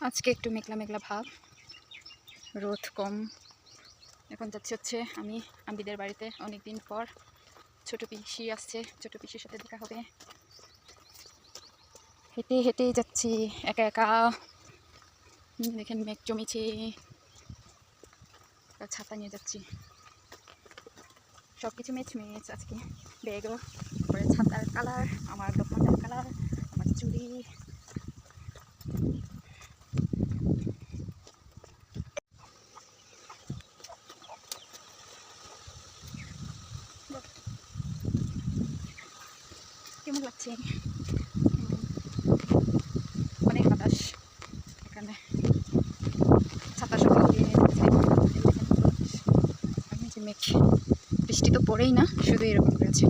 আজকে একটু মেঘলা মেঘলা ভাব, রোদ কম। এখন যাচ্ছি হচ্ছে আমি আম্বিদের বাড়িতে। অনেক দিন পর ছোট পিসি আসছে, ছোট পিসির সাথে দেখা হবে। হেঁটে হেঁটে যাচ্ছি একা একা। দেখেন মেঘ জমেছে, ছাতা নিয়ে যাচ্ছি। সব কিছু ম্যাচ ম্যাচ আজকে। ব্যাগও, তারপরে ছাতার কালার, আমার দোকানটার কালার, আমার চুড়ি। কেমন লাগছে? অনেক বাতাস এখানে, ছাতা সব দিয়ে যে মেঘ। বৃষ্টি তো পড়েই না, শুধু এরকম করেছে।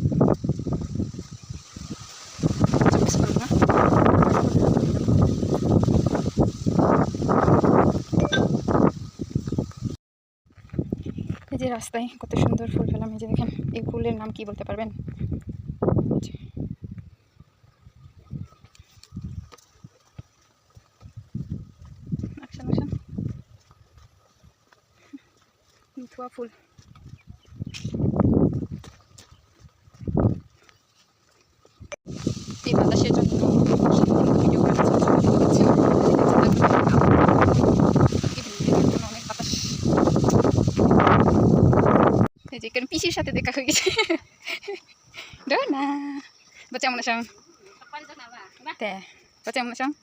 এই যে রাস্তায় কত সুন্দর ফুল ফেলাম। এই যে দেখেন, এই ফুলের নাম কি বলতে পারবেন? ধোয়া ফুল। এই বাতাসের জন্য অনেক বাতাস। এই যে কারণ পিসির সাথে দেখা হয়ে গেছে। না baca mo na siyang te baca mo na siyang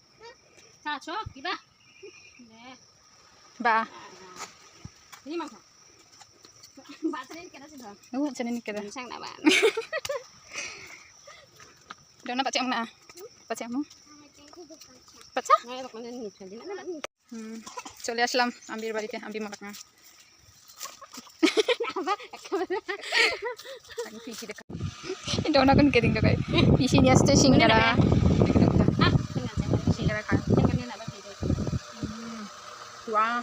ba chanin ka daw daw na baca mo na baca mo baca চলে আসলাম আম্বির বাড়িতে। আম্বি মামাক না পিসি দেখা এটা এখন কেদিন দেখায়। পিসি নিয়ে আসছে সিঙ্গারা। সিঙ্গারা খান wah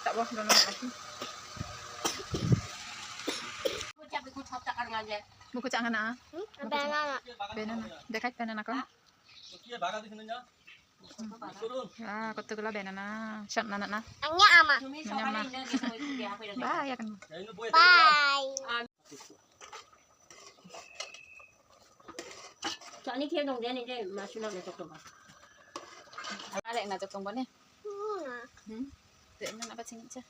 tak boleh dono lagi buku jangan ah banana dekat banana kan ah kotogala banana shot nana na anya ama bye kan bye Chọn kia đồng đen này đây mà xin lỗi chụp đồng ai lại là chụp đồng bắn này để nó nãy bắt xin chưa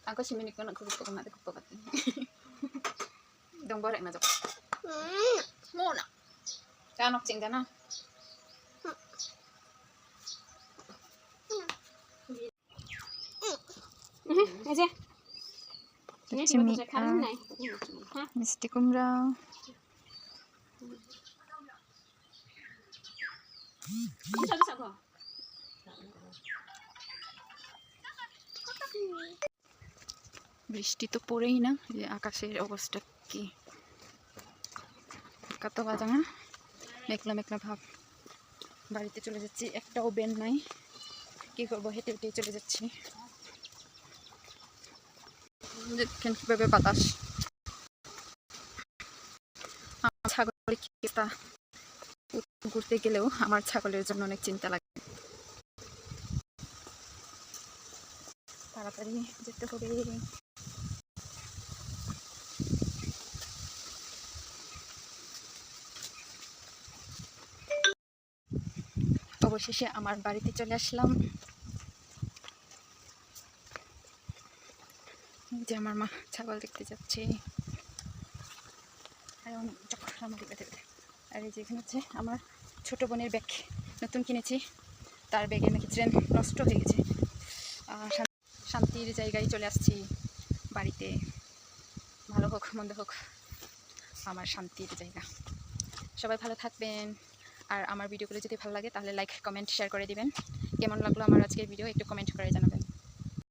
anh có xin mình có nặng chụp đồng nãy chụp đồng đồng bó lại là chụp mua nè cho nó chỉnh cho nó nghe chưa Cimi misti kumra বৃষ্টি তো পড়েই না। যে আকাশের অবস্থা কি কত বাজে না, মেঘলা মেঘলা ভাব। বাড়িতে চলে যাচ্ছি, একটাও বেন নাই, কি করবো, হেঁটে হেঁটে চলে যাচ্ছি। দেখেন কিভাবে বাতাস। ছাগলের তা ঘুরতে গেলেও আমার ছাগলের জন্য অনেক চিন্তা লাগে। তাড়াতাড়ি যেতে হবে। অবশেষে আমার বাড়িতে চলে আসলাম। যে আমার মা ছাগল দেখতে যাচ্ছে। আর এই যে এখানে হচ্ছে আমার ছোট বোনের ব্যাগ নতুন কিনেছি, তার ব্যাগে নাকি ট্রেন নষ্ট হয়ে গেছে। শান্তির জায়গায় চলে আসছি বাড়িতে। ভালো হোক মন্দ হোক, আমার শান্তির জায়গা। সবাই ভালো থাকবেন। আর আমার ভিডিওগুলো যদি ভালো লাগে তাহলে লাইক কমেন্ট শেয়ার করে দিবেন। কেমন লাগলো আমার আজকের ভিডিও একটু কমেন্ট করে জানাবেন।